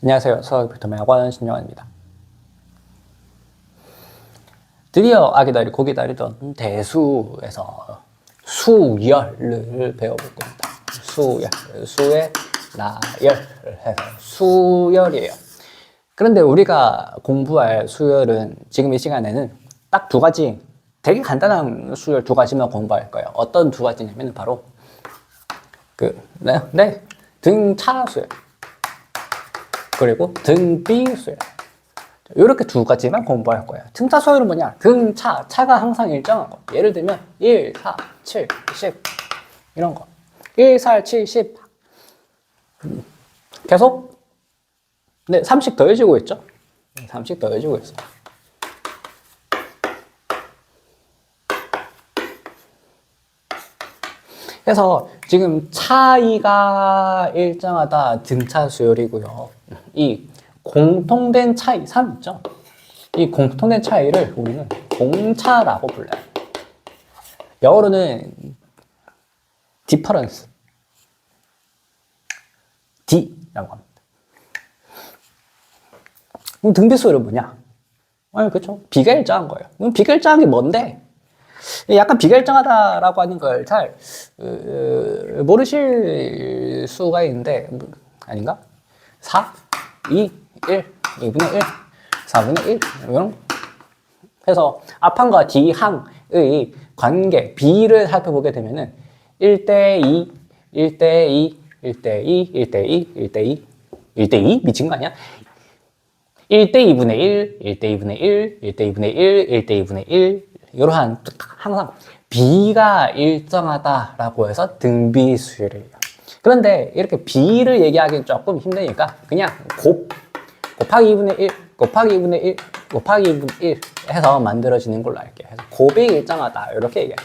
안녕하세요. 수학비토의 학원 신영환입니다. 드디어 아기다리 고기다리던 대수에서 수열을 배워볼 겁니다. 수열, 수의 나열을 해서 수열이에요. 그런데 우리가 공부할 수열은 지금 이 시간에는 딱 두 가지, 되게 간단한 수열 두 가지만 공부할 거예요. 어떤 두 가지냐면 바로 등차 수열 그리고 등비 수열, 이렇게 두 가지만 공부할 거예요. 등차 수열은 뭐냐? 차가 항상 일정한 거. 예를 들면 1, 4, 7, 10 이런 거. 1, 4, 7, 10 계속 3씩 더해지고 있죠? 3씩 더해지고 있어. 그래서 지금 차이가 일정하다 등차 수열이고요. 이 공통된 차이, 3 있죠? 이 공통된 차이를 우리는 공차라고 불러요. 영어로는 difference, D라고 합니다. 그럼 등비수열은 뭐냐? 그렇죠. 비가 일정한 거예요. 그럼 비가 일정한 게 뭔데? 약간 비결정하다라고 하는 걸 잘 모르실 수가 있는데, 아닌가? 4, 2, 1, 2분의 1, 4분의 1 이런. 그래서 앞항과 뒤항의 관계 B를 살펴보게 되면은 1대2, 1대2, 1대2, 1대2, 1대2, 1대2? 미친 거 아니야? 1대2분의 1, 1대2분의 1, 1대2분의 1, 1대2분의 1 이러한 항상 B가 일정하다라고 해서 등비수열이에요. 그런데 이렇게 B를 얘기하기는 조금 힘드니까 그냥 곱하기 2분의 1, 곱하기 2분의 1, 곱하기 2분의 1 해서 만들어지는 걸로 할게요. 그래서 곱이 일정하다 이렇게 얘기해요.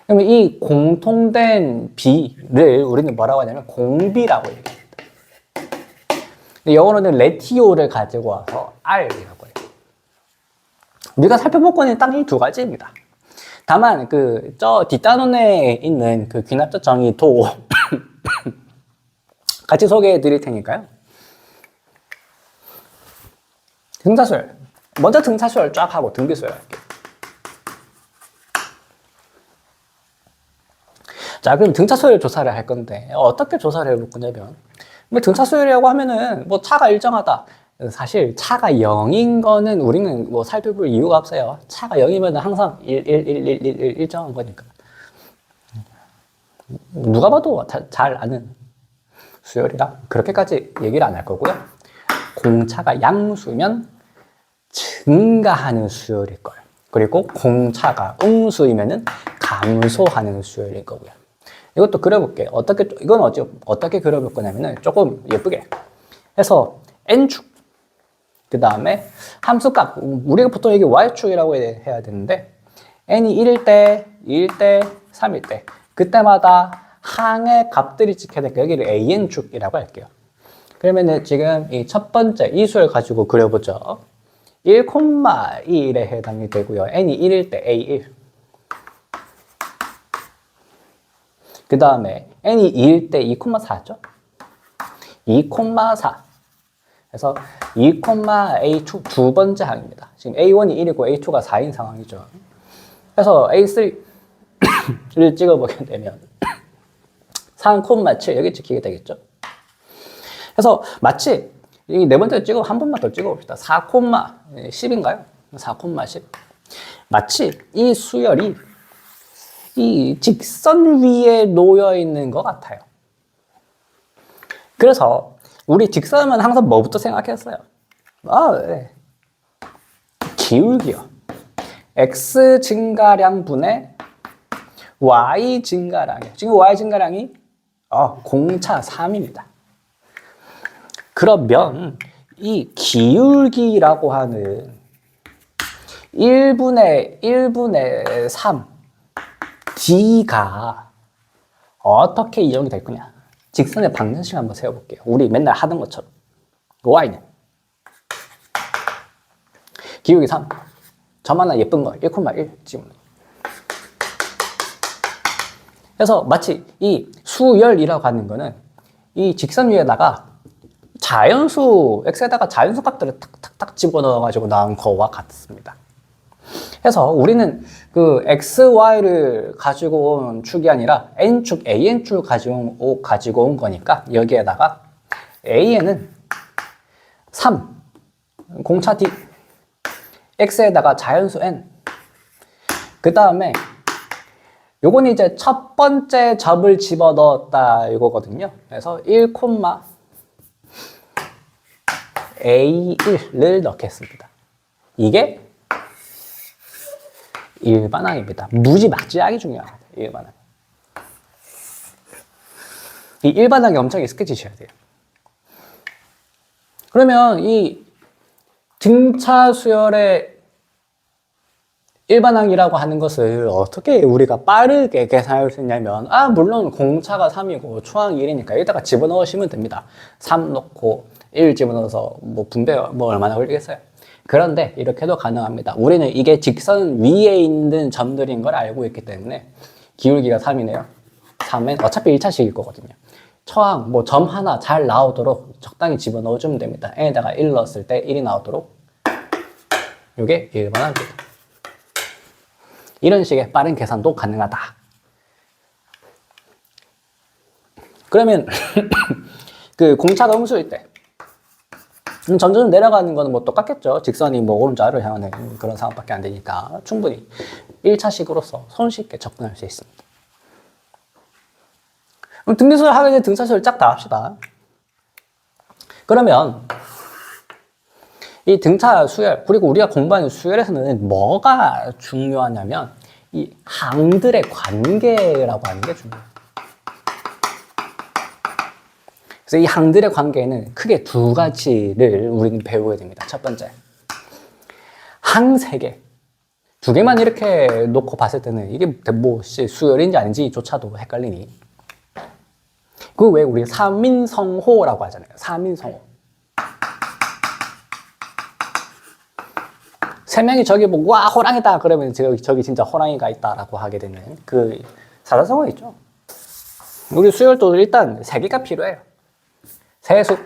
그러면 이 공통된 B를 우리는 뭐라고 하냐면 공비라고 얘기합니다. 근데 영어로는 레티오를 가지고 와서 R이라고 해요. 우리가 살펴볼 거는 딱 이 두 가지입니다. 다만 저 뒷단원에 있는 그 귀납적 정의도 같이 소개해 드릴 테니까요. 등차수열, 먼저 등차수열 쫙 하고 등비수열 할게요. 자, 그럼 등차수열 조사를 할 건데 어떻게 조사를 해볼 거냐면, 등차수열이라고 하면은 차가 일정하다. 사실 차가 0인 거는 우리는 살펴볼 이유가 없어요. 차가 0이면 항상 1, 1, 1, 1, 1, 1 일정한 거니까. 누가 봐도 잘 아는 수열이라 그렇게까지 얘기를 안 할 거고요. 공차가 양수면 증가하는 수열일 거예요. 그리고 공차가 음수이면은 감소하는 수열일 거고요. 이것도 그려볼게요. 이건 어떻게 그려볼 거냐면은 조금 예쁘게 해서 n축, 그 다음에 함수값, 우리가 보통 이게 y축이라고 해야 되는데 n이 1일 때, 2일 때, 3일 때 그때마다 항의 값들이 찍혀야 되니까 여기를 an축이라고 할게요. 그러면은 지금 이 첫 번째 이 수를 가지고 그려보죠. 1,2에 해당이 되고요. n이 1일 때 a1, 그 다음에 n이 2일 때 2,4죠? 2,4. 그래서 2,a2 두 번째 항입니다. 지금 a1이 1이고 a2가 4인 상황이죠. 그래서 a3를 찍어보게 되면 3,7 여기 찍히게 되겠죠. 그래서 마치 이 네 번째 한 번만 더 찍어봅시다. 4,10인가요? 4,10. 마치 이 수열이 이 직선 위에 놓여 있는 것 같아요. 그래서 우리 직선은 항상 뭐부터 생각했어요? 네. 기울기요. x 증가량 분의 y 증가량이에요. 지금 y 증가량이 공차 3입니다. 그러면 이 기울기라고 하는 1분의 3 d가 어떻게 이용이 될 거냐? 직선의 방정식 한번 세워볼게요. 우리 맨날 하던 것처럼. y는 기울기 3, 점 하나 예쁜 거 1,1 지금. 그래서 마치 이 수열이라고 하는 거는 이 직선 위에다가 자연수, x에다가 자연수 값들을 탁탁탁 집어넣어가지고 나온 거와 같습니다. 그래서 우리는 그 xy를 가지고 온 축이 아니라 n축, an축 가지고 온 거니까 여기에다가 a에는 3, 공차 d, x에다가 자연수 n, 그 다음에 요건 이제 첫 번째 접을 집어넣었다 이거거든요. 그래서 1, A1을 넣겠습니다. 이게 일반항입니다. 무지막지하게 중요합니다. 일반항. 이 일반항이 엄청 익숙해지셔야 돼요. 그러면 이 등차 수열의 일반항이라고 하는 것을 어떻게 우리가 빠르게 계산할 수 있냐면, 물론 공차가 3이고 초항 1이니까 여기다가 집어넣으시면 됩니다. 3 넣고 1 집어넣어서 뭐 분배 얼마나 걸리겠어요. 그런데 이렇게도 가능합니다. 우리는 이게 직선 위에 있는 점들인 걸 알고 있기 때문에 기울기가 3이네요. 3은 어차피 1차식일 거거든요. 처항 뭐 점 하나 잘 나오도록 적당히 집어넣어주면 됩니다. n에다가 1 넣었을 때 1이 나오도록 이게 일반항입니다. 이런 식의 빠른 계산도 가능하다. 그러면 그 공차가 음수일 때 점점 내려가는 거는 뭐 똑같겠죠. 직선이 뭐 오른쪽 아래로 향하는 그런 상황밖에 안 되니까 충분히 1차식으로서 손쉽게 접근할 수 있습니다. 그럼 등비수열 하게 되면 등차수열 쫙 다 합시다. 그러면 이 등차 수열, 그리고 우리가 공부하는 수열에서는 뭐가 중요하냐면 이 항들의 관계라고 하는 게 중요해요. 그래서 이 항들의 관계는 크게 두 가지를 우리는 배우게 됩니다. 첫 번째, 항 세 개. 두 개만 이렇게 놓고 봤을 때는 이게 뭐 수열인지 아닌지조차도 헷갈리니. 그 왜 우리 사민성호라고 하잖아요. 사민성호. 세 명이 저기 보고 와 호랑이다 그러면 저기 진짜 호랑이가 있다라고 하게 되는 그 사자성어 있죠. 우리 수열도 일단 세 개가 필요해요. 세수가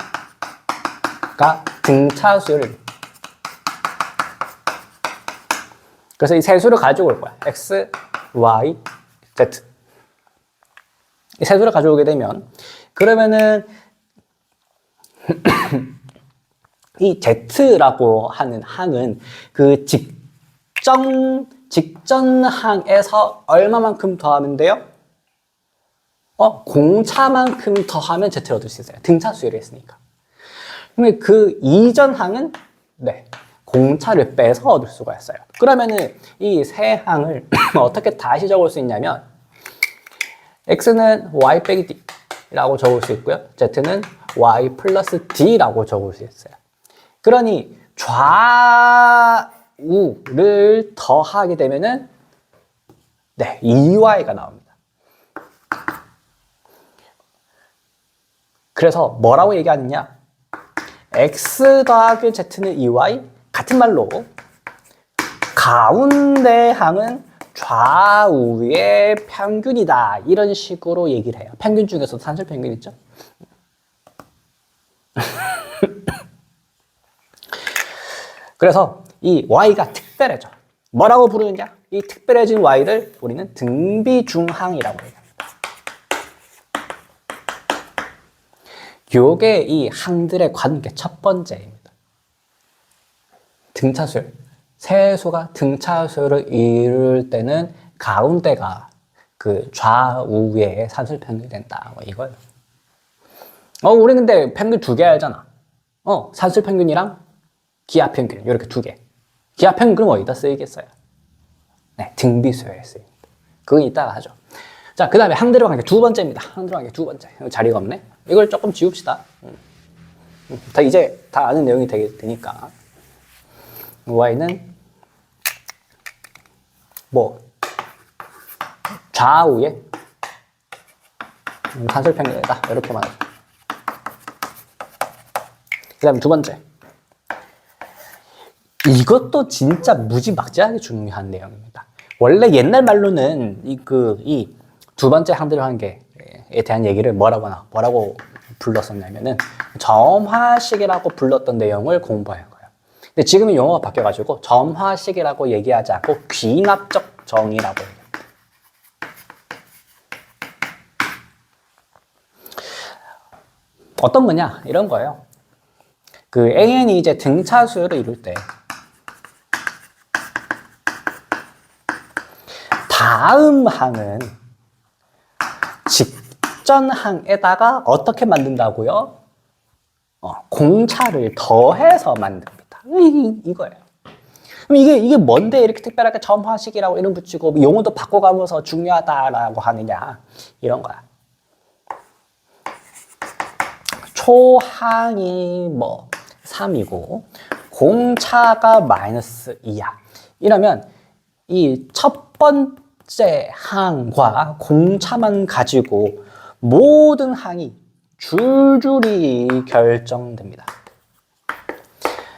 등차 수열. 그래서 이 세수를 가지고 올 거야. x, y, z. 이 세수를 가져오게 되면 그러면은 이 Z라고 하는 항은 그 직전항에서 얼마만큼 더하면 돼요? 공차만큼 더하면 Z를 얻을 수 있어요. 등차 수열이 있으니까. 근데 그 이전 항은 네, 공차를 빼서 얻을 수가 있어요. 그러면은 이 세 항을 어떻게 다시 적을 수 있냐면 X는 Y 빼기 D라고 적을 수 있고요. Z는 Y 플러스 D라고 적을 수 있어요. 그러니 좌우를 더하게 되면은 네, 2y가 나옵니다. 그래서 뭐라고 얘기하느냐? x 더하기 z는 2y, 같은 말로 가운데 항은 좌우의 평균이다. 이런 식으로 얘기를 해요. 평균 중에서도 산술평균 있죠? 그래서 이 y가 특별해져. 뭐라고 부르느냐? 이 특별해진 y를 우리는 등비중항이라고 얘기합니다. 요게 이 항들의 관계 첫 번째입니다. 등차수열. 세수가 등차수열을 이룰 때는 가운데가 그 좌우의 산술평균이 된다. 뭐 이거예요. 우리 근데 평균 두 개 알잖아. 산술평균이랑 기하평균 이렇게 두 개. 기하평균 그럼 어디다 쓰이겠어요? 네, 등비수열에 쓰입니다. 그건 이따가 하죠. 자, 그 다음에 항들의 관계 두 번째입니다. 항들의 관계 두 번째. 자리가 없네. 이걸 조금 지웁시다. 이제 다 아는 내용이 되니까. y는 뭐 좌우의 산술평균이다. 이렇게 말하죠. 그 다음에 두 번째. 이것도 진짜 무지막지하게 중요한 내용입니다. 원래 옛날 말로는 이 두 번째 항들의 관계에 대한 얘기를 뭐라고 불렀었냐면은 점화식이라고 불렀던 내용을 공부할 거예요. 근데 지금은 용어가 바뀌어가지고 점화식이라고 얘기하지 않고 귀납적 정의라고 얘기합니다. 어떤 거냐? 이런 거예요. 그 AN이 이제 등차 수열을 이룰 때 다음 항은 직전 항에다가 어떻게 만든다고요? 공차를 더해서 만듭니다. 이거예요. 그럼 이게 뭔데 이렇게 특별하게 점화식이라고 이름 붙이고 용어도 바꿔가면서 중요하다라고 하느냐? 이런 거야. 초항이 뭐 3이고 공차가 마이너스 2야. 이러면 이 첫 번째 항과 공차만 가지고 모든 항이 줄줄이 결정됩니다.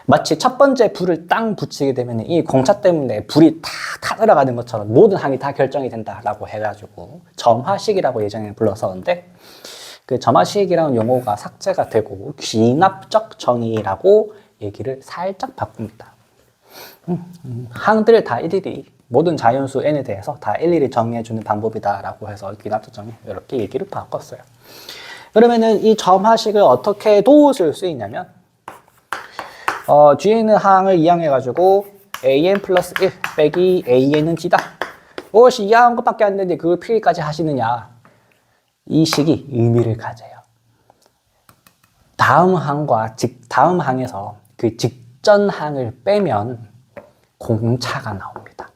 마치 첫 번째 불을 땅 붙이게 되면 이 공차 때문에 불이 다 타들어가는 것처럼 모든 항이 다 결정이 된다라고 해가지고 점화식이라고 예전에 불렀었는데 그 점화식이라는 용어가 삭제가 되고 귀납적 정의라고 얘기를 살짝 바꿉니다. 항들을 다 일일이 모든 자연수 n에 대해서 다 일일이 정의해주는 방법이다라고 해서 귀납적 정의 이렇게 얘기를 바꿨어요. 그러면은 이 점화식을 어떻게 도우실 수 있냐면 뒤에 있는 항을 이항해가지고 an 플러스 1 빼기 an은 g다. 무엇이 이항한 것밖에 안 되는데 그걸 필기까지 하시느냐. 이 식이 의미를 가져요. 다음 항에서 그 직전 항을 빼면 공차가 나옵니다.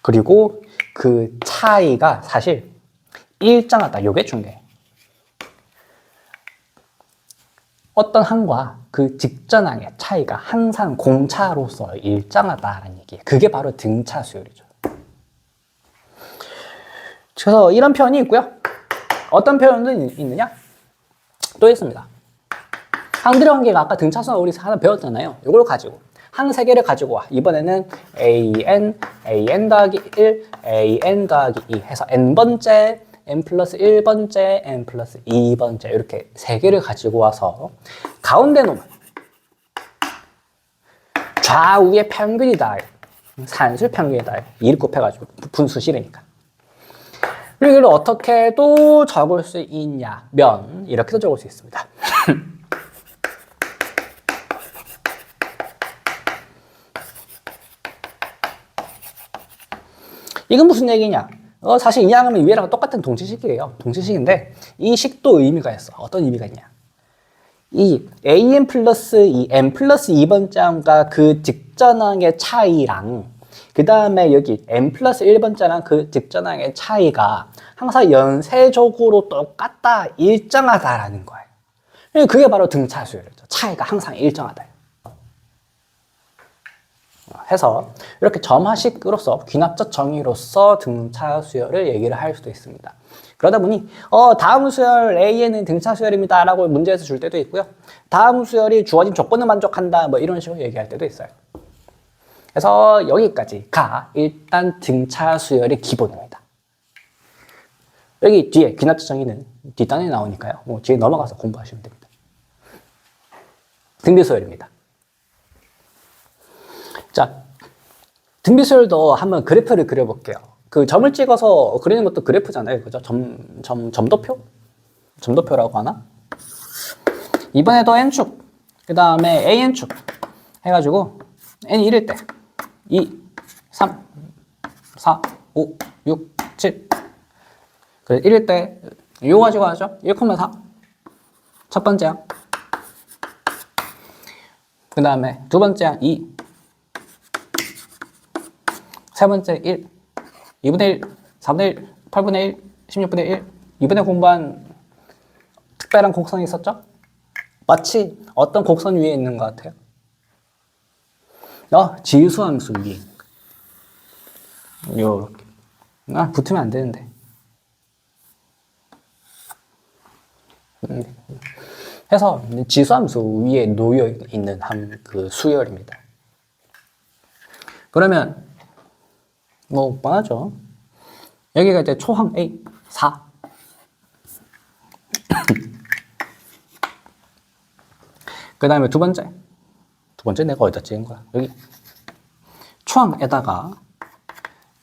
그리고 그 차이가 사실 일정하다. 요게 중요해. 어떤 항과 그 직전 항의 차이가 항상 공차로서 일정하다라는 얘기예요. 그게 바로 등차 수열이죠. 그래서 이런 표현이 있고요. 어떤 표현도 있느냐? 또 있습니다. 항들의 관계가 아까 등차 수열 우리 하나 배웠잖아요. 이걸 가지고 항 3개를 가지고 와. 이번에는 an 더하기 1, an 더하기 2 해서 n번째, n 플러스 1번째, n 플러스 2번째 이렇게 3개를 가지고 와서 가운데 놈은 좌우의 평균이다. 산술 평균이다. 2를 곱해가지고 분수 실으니까. 그리고 이걸 어떻게 또 적을 수 있냐면 이렇게도 적을 수 있습니다. 이건 무슨 얘기냐? 사실 이항하면 위에랑 똑같은 동치식이에요. 동치식인데 이 식도 의미가 있어. 어떤 의미가 있냐? 이 an 플러스 2, n 플러스 2번째 항과 그 직전항의 차이랑 그 다음에 여기 n 플러스 1번째랑 그 직전항의 차이가 항상 연쇄적으로 똑같다, 일정하다라는 거예요. 그게 바로 등차 수열이죠. 차이가 항상 일정하다. 해서 이렇게 점화식으로서 귀납적 정의로서 등차 수열을 얘기를 할 수도 있습니다. 그러다 보니 다음 수열 A에는 등차 수열입니다 라고 문제에서 줄 때도 있고요. 다음 수열이 주어진 조건을 만족한다 뭐 이런 식으로 얘기할 때도 있어요. 그래서 여기까지가 일단 등차 수열의 기본입니다. 여기 뒤에 귀납적 정의는 뒷단에 나오니까요. 뒤에 넘어가서 공부하시면 됩니다. 등비수열입니다. 자, 등비수열도 한번 그래프를 그려볼게요. 그 점을 찍어서 그리는 것도 그래프잖아요. 그죠? 점도표? 점도표라고 하나? 이번에도 n축, 그 다음에 an축 해가지고 n이 1일 때 2, 3, 4, 5, 6, 7 그래서 1일 때 이거 가지고 하죠. 1,4 첫 번째 항, 그 다음에 두 번째 항 2, 세 번째 1, 2분의 1, 4분의 1, 8분의 1, 16분의 1 이번에 공부한 특별한 곡선이 있었죠? 마치 어떤 곡선 위에 있는 것 같아요? 지수함수 위에 있는 거. 요렇게. 붙으면 안 되는데. 해서 지수함수 위에 놓여 있는 그 수열입니다. 그러면 뭐 뻔하죠. 여기가 이제 초항 A 4 그 다음에 두 번째 내가 어디다 찍은 거야? 여기. 초항에다가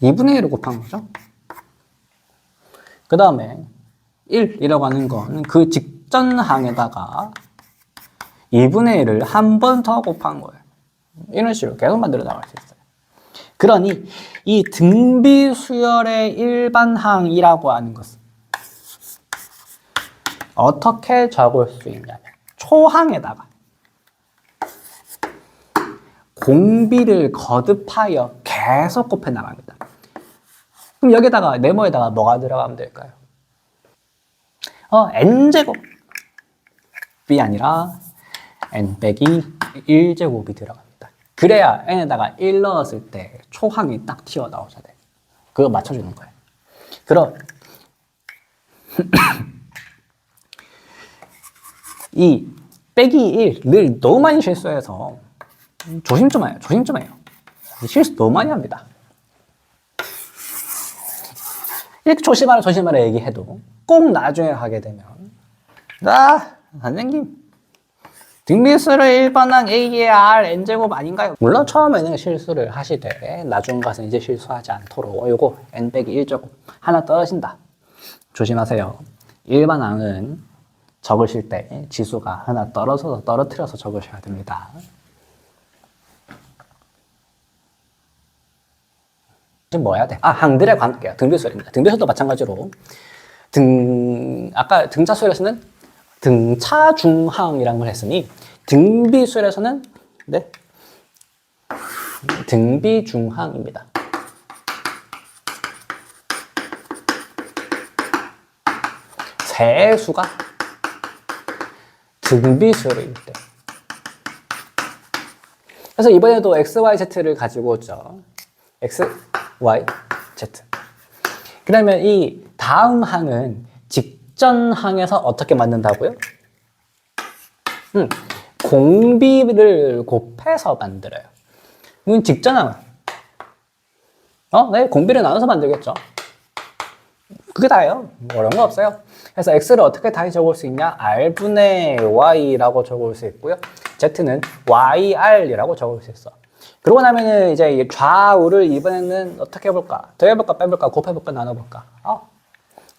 2분의 1을 곱한 거죠. 그 다음에 1이라고 하는 건 그 직전 항에다가 2분의 1을 한 번 더 곱한 거예요. 이런 식으로 계속 만들어 나갈 수 있어요. 그러니 이 등비수열의 일반항이라고 하는 것은 어떻게 적을 수 있냐면 초항에다가 공비를 거듭하여 계속 곱해 나갑니다. 그럼 여기다가 네모에다가 뭐가 들어가면 될까요? n제곱이 아니라 n 빼기 1제곱이 들어갑니다. 그래야 n에다가 1 넣었을 때 초항이 딱 튀어나오셔야 돼요. 그거 맞춰주는 거예요. 그럼 이 빼기 1을 너무 많이 실수해서 조심 좀 해요. 실수 너무 많이 합니다. 이렇게 조심하라 얘기해도 꼭 나중에 하게 되면 선생님 등비수열의 일반항 A의 R N제곱 아닌가요? 물론 처음에는 실수를 하시되 나중 가서 이제 실수하지 않도록 요거 N 빼기 1제곱 하나 떨어진다. 조심하세요. 일반항은 적으실 때 지수가 하나 떨어뜨려서 적으셔야 됩니다. 지금 뭐 해야 돼? 항들의 관계야. 등비수열입니다. 등비수열도 마찬가지로 아까 등차수열에서는 등차중항이라는 걸 했으니 등비수열에서는 등비중항입니다. 세수가 등비수열일 때. 그래서 이번에도 x, y, z를 가지고 오죠. x, y, z. 그러면 이 다음 항은 직전 항에서 어떻게 만든다고요? 공비를 곱해서 만들어요. 직전 항은 공비를 나눠서 만들겠죠. 그게 다예요. 어려운 거 없어요. 그래서 x를 어떻게 다시 적을 수 있냐? r분의 y라고 적을 수 있고요. z는 yr이라고 적을 수 있어. 그러고 나면은 이제 좌우를 이번에는 어떻게 해볼까? 더해볼까? 빼볼까? 곱해볼까? 나눠볼까?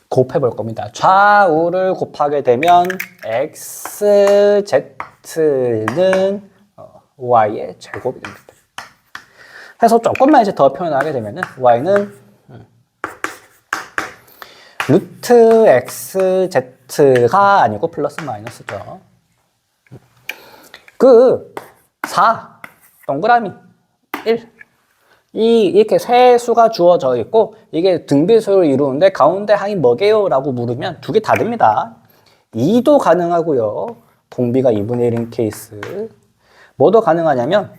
곱해볼 겁니다. 좌우를 곱하게 되면 x, z는 y의 제곱이 됩니다. 해서 조금만 이제 더 표현하게 되면은 y는 루트 x, z가 아니고 플러스 마이너스죠. 4, 동그라미 1. 이렇게 세 수가 주어져 있고 이게 등비수열을 이루는데 가운데 항이 뭐게요? 라고 물으면 두 개 다 됩니다. 2도 가능하고요. 공비가 2분의 1인 케이스. 뭐도 가능하냐면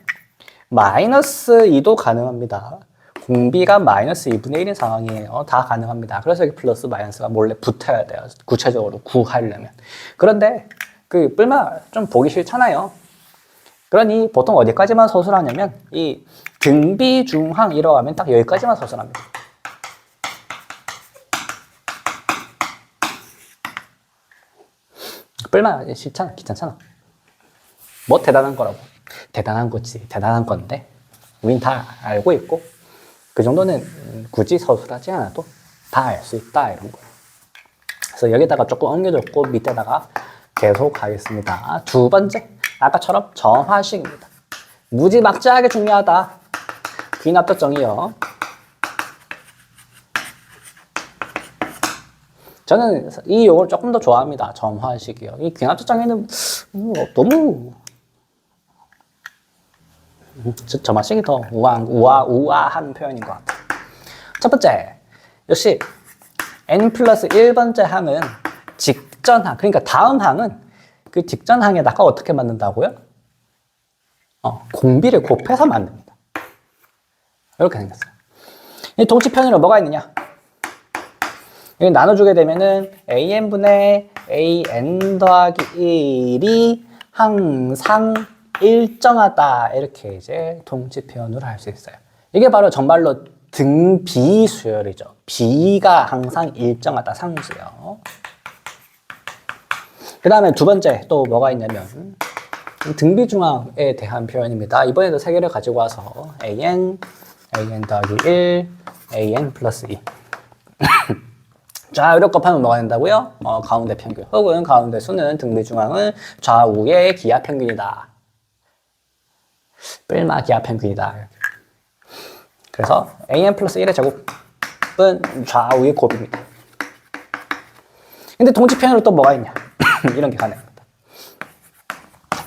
마이너스 2도 가능합니다. 공비가 마이너스 2분의 1인 상황이에요. 다 가능합니다. 그래서 여기 플러스 마이너스가 몰래 붙어야 돼요. 구체적으로 구하려면. 그런데 그 뿔마 좀 보기 싫잖아요. 그러니 보통 어디까지만 서술하냐면 이 등비중항이라고 하면 딱 여기까지만 서술합니다. 뿔마 싫잖아. 귀찮잖아. 뭐 대단한 거라고. 대단한 거지. 대단한 건데 우린 다 알고 있고 그 정도는 굳이 서술하지 않아도 다 알 수 있다 이런 거. 그래서 여기다가 조금 옮겨줬고 밑에다가 계속 가겠습니다. 두 번째, 아까처럼 점화식입니다. 무지막지하게 중요하다. 귀납득정이요. 저는 이 용어를 조금 더 좋아합니다. 점화식이요. 이 귀납득정에는 너무 점화식이 더 우아한 표현인 것 같아요. 첫 번째, 역시 n 플러스 1번째 항은 직전항, 그러니까 다음 항은 그 직전항에다가 어떻게 만든다고요? 공비를 곱해서 만듭니다. 이렇게 생겼어요. 이 동치편으로 뭐가 있느냐? 여기 나눠주게 되면은 an분의 an 더하기 1이 항상 일정하다. 이렇게 이제 동치표현으로 할 수 있어요. 이게 바로 정말로 등비수열이죠. 비가 항상 일정하다. 상수요. 그 다음에 두 번째 또 뭐가 있냐면 등비중앙에 대한 표현입니다. 이번에도 세 개를 가지고 와서 an, an 더하기 1, an 플러스 2. 좌우를 곱하면 뭐가 된다고요? 가운데 평균 혹은 가운데 수는 등비중앙은 좌우의 기하 평균이다. 뿔마 기하 평균이다. 그래서 an 플러스 1의 제곱은 좌우의 곱입니다. 근데 동지 표현으로 또 뭐가 있냐? 이런 게 가능합니다.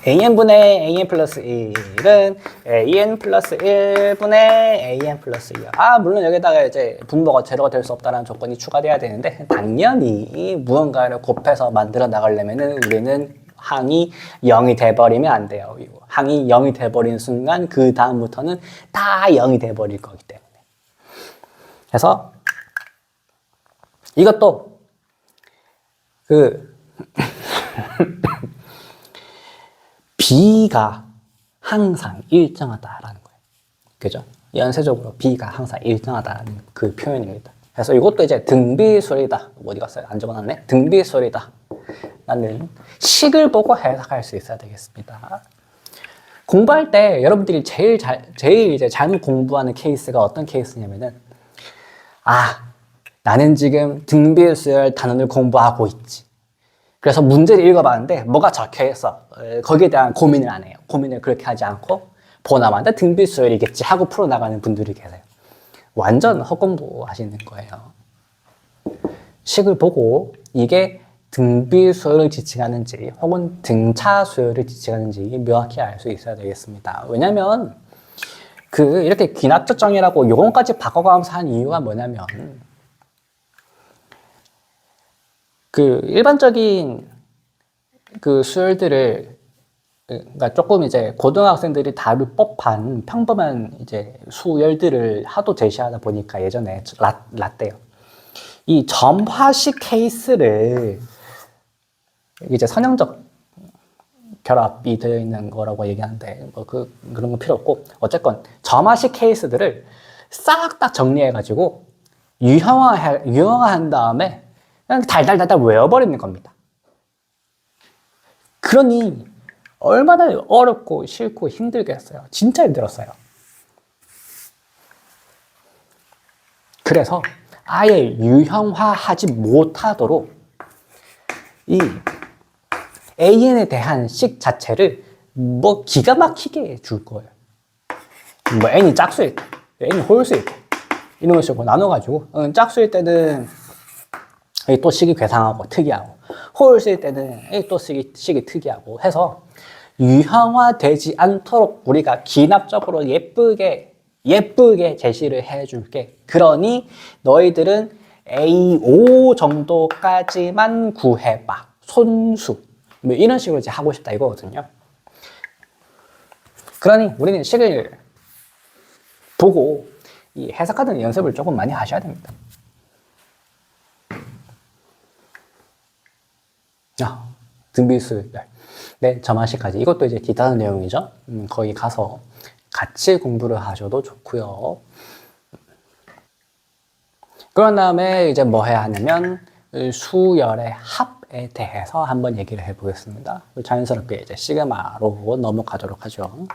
an분의 an 플러스 1은 an 플러스 1분의 an 플러스 2. 물론 여기다가 이제 분모가 제로가 될 수 없다는 조건이 추가돼야 되는데, 당연히 무언가를 곱해서 만들어 나가려면은 우리는 항이 0이 돼버리면 안 돼요. 항이 0이 돼버린 순간 그 다음부터는 다 0이 돼버릴 거기 때문에. 그래서 이것도 B가 항상 일정하다라는 거예요. 그죠? 연쇄적으로 B가 항상 일정하다라는 그 표현입니다. 그래서 이것도 이제 등비수열이다. 어디 갔어요? 안 적어놨네? 등비수열이다. 라는 식을 보고 해석할 수 있어야 되겠습니다. 공부할 때 여러분들이 제일 이제 잘못 공부하는 케이스가 어떤 케이스냐면은, 나는 지금 등비수열 단원을 공부하고 있지. 그래서 문제를 읽어봤는데 뭐가 적혀있어. 거기에 대한 고민을 안 해요. 고민을 그렇게 하지 않고 보나마나 등비수열이겠지 하고 풀어나가는 분들이 계세요. 완전 헛공부 하시는 거예요. 식을 보고 이게 등비수열을 지칭하는지 혹은 등차수열을 지칭하는지 명확히 알 수 있어야 되겠습니다. 왜냐면 이렇게 기납조정이라고 요건까지 바꿔가면서 한 이유가 뭐냐면, 일반적인 수열들을, 그러니까 조금 이제 고등학생들이 다룰 법한 평범한 이제 수열들을 하도 제시하다 보니까 예전에 라떼요. 이 점화식 케이스를 이제 선형적 결합이 되어 있는 거라고 얘기하는데, 그런 건 필요 없고, 어쨌건 점화식 케이스들을 싹 다 정리해가지고 유형화한 다음에 그냥 달달달달 외워버리는 겁니다. 그러니 얼마나 어렵고 싫고 힘들겠어요. 진짜 힘들었어요. 그래서 아예 유형화하지 못하도록 이 AN에 대한 식 자체를 기가 막히게 줄 거예요. N이 짝수일 때, N이 홀수일 때 이런 식으로 나눠가지고, 짝수일 때는 또 식이 괴상하고 특이하고, 홀수일 때는 또 식이 특이하고 해서 유형화되지 않도록 우리가 기납적으로 예쁘게 제시를 해줄게. 그러니 너희들은 A5 정도까지만 구해봐. 손수. 이런 식으로 이제 하고 싶다 이거거든요. 그러니 우리는 식을 보고 이 해석하는 연습을 조금 많이 하셔야 됩니다. 등비수열. 네, 점화식까지. 이것도 이제 기타 내용이죠. 거기 가서 같이 공부를 하셔도 좋고요. 그런 다음에 이제 뭐 해야 하냐면 수열의 합에 대해서 한번 얘기를 해보겠습니다. 자연스럽게 이제 시그마로 넘어가도록 하죠.